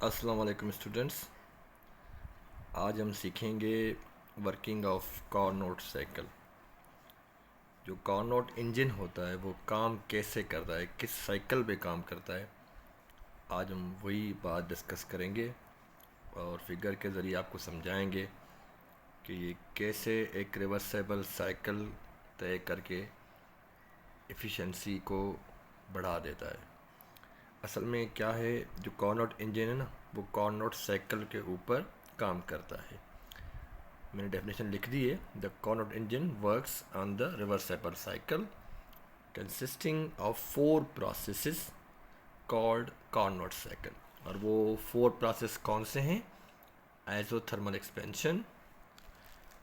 अस्सलाम वालेकुम स्टूडेंट्स। आज हम सीखेंगे वर्किंग ऑफ कार्नोट साइकिल। जो कार्नोट इंजन होता है वो काम कैसे करता है, किस साइकिल पे काम करता है, आज हम वही बात डिस्कस करेंगे और फिगर के ज़रिए आपको समझाएंगे कि ये कैसे एक रिवर्सेबल साइकिल तय करके एफिशिएंसी को बढ़ा देता है। असल में क्या है, जो कार्नोट इंजन है ना, वो कार्नोट साइकिल के ऊपर काम करता है। मैंने डेफिनेशन लिख दी है। The Carnot engine works on the reversible cycle consisting of 4 processes called Carnot cycle. और वो 4 प्रोसेस कौन से हैं? Isothermal expansion,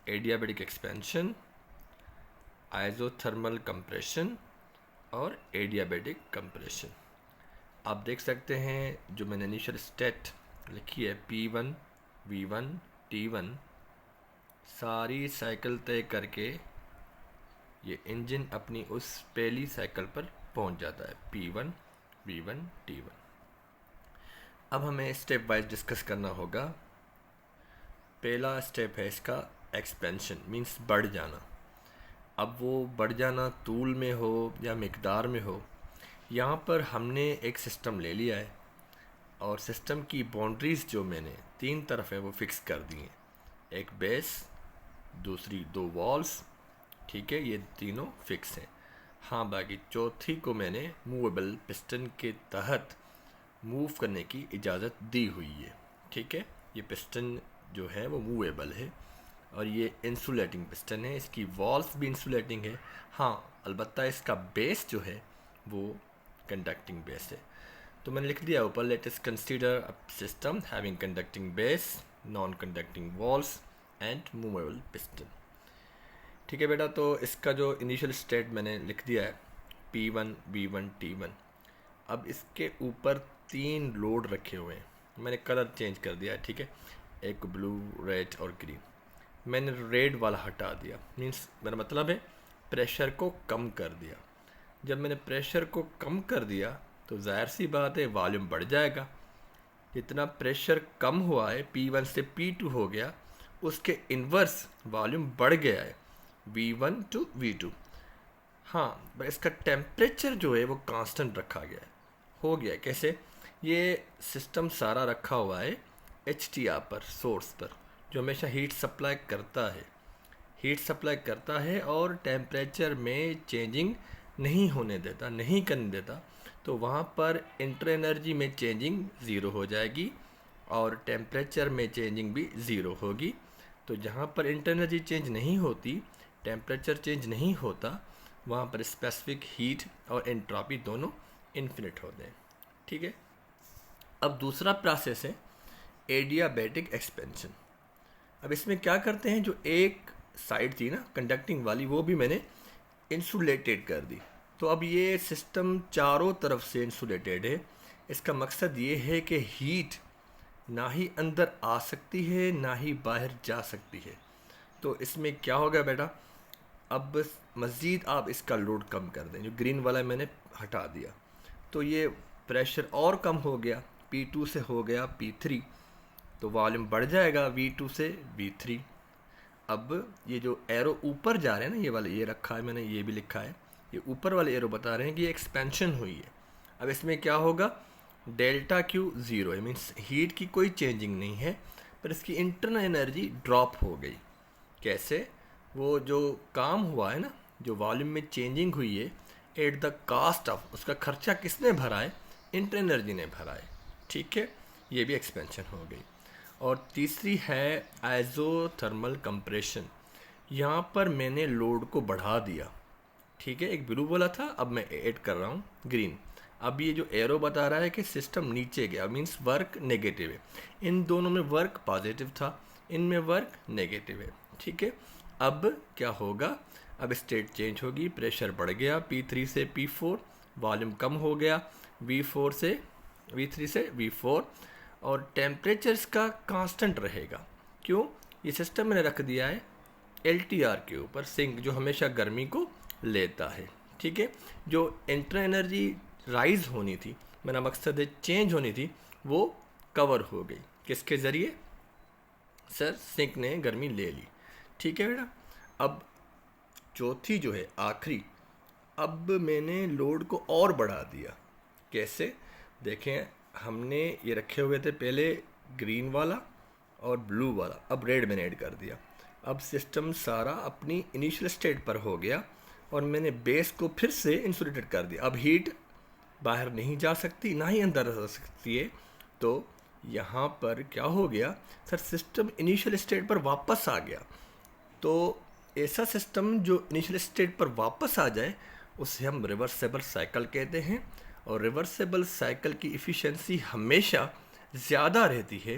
adiabatic expansion, isothermal compression और एडियाबैटिक कंप्रेशन। आप देख सकते हैं जो मैंने इनिशियल स्टेट लिखी है P1, V1, T1, सारी साइकिल तय करके ये इंजन अपनी उस पहली साइकिल पर पहुंच जाता है P1, V1, T1। अब हमें स्टेप वाइज डिस्कस करना होगा। पहला स्टेप है इसका एक्सपेंशन, मींस बढ़ जाना। अब वो बढ़ जाना तूल में हो या मिकदार में हो, यहाँ पर हमने एक सिस्टम ले लिया है और सिस्टम की बाउंड्रीज़ जो मैंने 3 तरफ है वो फिक्स कर दी हैं। एक बेस, दूसरी 2 वॉल्स, ठीक है, ये तीनों फिक्स हैं। हाँ, बाकी चौथी को मैंने मूवेबल पिस्टन के तहत मूव करने की इजाज़त दी हुई है। ठीक है, ये पिस्टन जो है वो मूवेबल है और ये इंसुलेटिंग पिस्टन है, इसकी वॉल्स भी इंसुलेटिंग है। हाँ, अलबत्ता इसका बेस जो है वो कंडक्टिंग बेस है। तो मैंने लिख दिया ऊपर, let us consider a system having conducting base, non conducting walls and movable piston. ठीक है बेटा, तो इसका जो इनिशियल स्टेट मैंने लिख दिया है P1, V1, T1। अब इसके ऊपर 3 लोड रखे हुए हैं। मैंने कलर चेंज कर दिया है, ठीक है, एक ब्लू, रेड और ग्रीन। मैंने रेड वाला हटा दिया, मीन्स मेरा मतलब है प्रेशर को कम कर दिया। जब मैंने प्रेशर को कम कर दिया तो जाहिर सी बात है वॉल्यूम बढ़ जाएगा। जितना प्रेशर कम हुआ है, P1 से P2 हो गया, उसके इन्वर्स वॉल्यूम बढ़ गया है V1 टू V2। हाँ, पर इसका टेम्परेचर जो है वो कांस्टेंट रखा गया है। हो गया कैसे? ये सिस्टम सारा रखा हुआ है HTR पर, सोर्स पर, जो हमेशा हीट सप्लाई करता है और टेम्परेचर में चेंजिंग नहीं होने देता, नहीं करने देता। तो वहाँ पर इंटर एनर्जी में चेंजिंग ज़ीरो हो जाएगी और टेम्परेचर में चेंजिंग भी ज़ीरो होगी। तो जहाँ पर इंटर एनर्जी चेंज नहीं होती, टेम्परेचर चेंज नहीं होता, वहाँ पर स्पेसिफिक हीट और एंट्रोपी दोनों इन्फिनिट होते हैं। ठीक है, अब दूसरा प्रोसेस है एडियाबैटिक एक्सपेंशन। अब इसमें क्या करते हैं, जो एक साइड थी ना कंडक्टिंग वाली, वो भी मैंने इंसुलेटेड कर दी। तो अब ये सिस्टम चारों तरफ से इंसुलेटेड है। इसका मकसद ये है कि हीट ना ही अंदर आ सकती है ना ही बाहर जा सकती है। तो इसमें क्या होगा बेटा, अब मज़ीद आप इसका लोड कम कर दें। जो ग्रीन वाला मैंने हटा दिया तो ये प्रेशर और कम हो गया, P2 से हो गया P3, तो वॉल्यूम बढ़ जाएगा V2 से V3। अब ये जो एरो ऊपर जा रहे हैं ना, ये वाले, ये रखा है मैंने, ये भी लिखा है, ये ऊपर वाले एरो बता रहे हैं कि ये एक्सपेंशन हुई है। अब इसमें क्या होगा, डेल्टा क्यू ज़ीरो है, मीन्स हीट की कोई चेंजिंग नहीं है, पर इसकी इंटरनल एनर्जी ड्रॉप हो गई। कैसे? वो जो काम हुआ है ना, जो वॉल्यूम में चेंजिंग हुई है, एट द कास्ट ऑफ, उसका खर्चा किसने भरा है? इंटर एनर्जी ने भरा है। ठीक है, ये भी एक्सपेंशन हो गई। और तीसरी है आइसोथर्मल कंप्रेशन। यहाँ पर मैंने लोड को बढ़ा दिया। ठीक है, एक ब्लू बोला था, अब मैं ऐड कर रहा हूँ ग्रीन। अब ये जो एरो बता रहा है कि सिस्टम नीचे गया, मीन्स वर्क नेगेटिव है। इन दोनों में वर्क पॉजिटिव था, इनमें वर्क नेगेटिव है। ठीक है, अब क्या होगा, अब स्टेट चेंज होगी, प्रेशर बढ़ गया P3 से P4, वॉल्यूम कम हो गया V3 से V4, और टेम्परेचर का कांस्टेंट रहेगा। क्यों? ये सिस्टम मैंने रख दिया है LTR के ऊपर, सिंक, जो हमेशा गर्मी को लेता है। ठीक है, जो इंटर एनर्जी राइज होनी थी, मेरा मकसद है चेंज होनी थी, वो कवर हो गई। किसके ज़रिए? सर सिंक ने गर्मी ले ली। ठीक है बेटा। अब चौथी जो है आखिरी, अब मैंने लोड को और बढ़ा दिया। कैसे? देखें, हमने ये रखे हुए थे पहले ग्रीन वाला और ब्लू वाला, अब रेड मैंने ऐड कर दिया। अब सिस्टम सारा अपनी इनिशियल स्टेट पर हो गया और मैंने बेस को फिर से इंसुलेटेड कर दिया। अब हीट बाहर नहीं जा सकती, ना ही अंदर आ सकती है। तो यहाँ पर क्या हो गया सर, सिस्टम इनिशियल स्टेट पर वापस आ गया। तो ऐसा सिस्टम जो इनिशियल स्टेट पर वापस आ जाए उसे हम रिवर्सेबल साइकिल कहते हैं। और रिवर्सेबल साइकिल की इफ़िशेंसी हमेशा ज़्यादा रहती है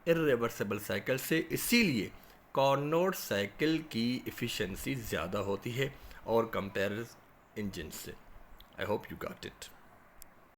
इर्रिवर्सिबल साइकिल से, इसीलिए कार्नोट साइकिल की इफ़िशेंसी ज़्यादा होती है और कंपेयर इंजन से। I hope you got it.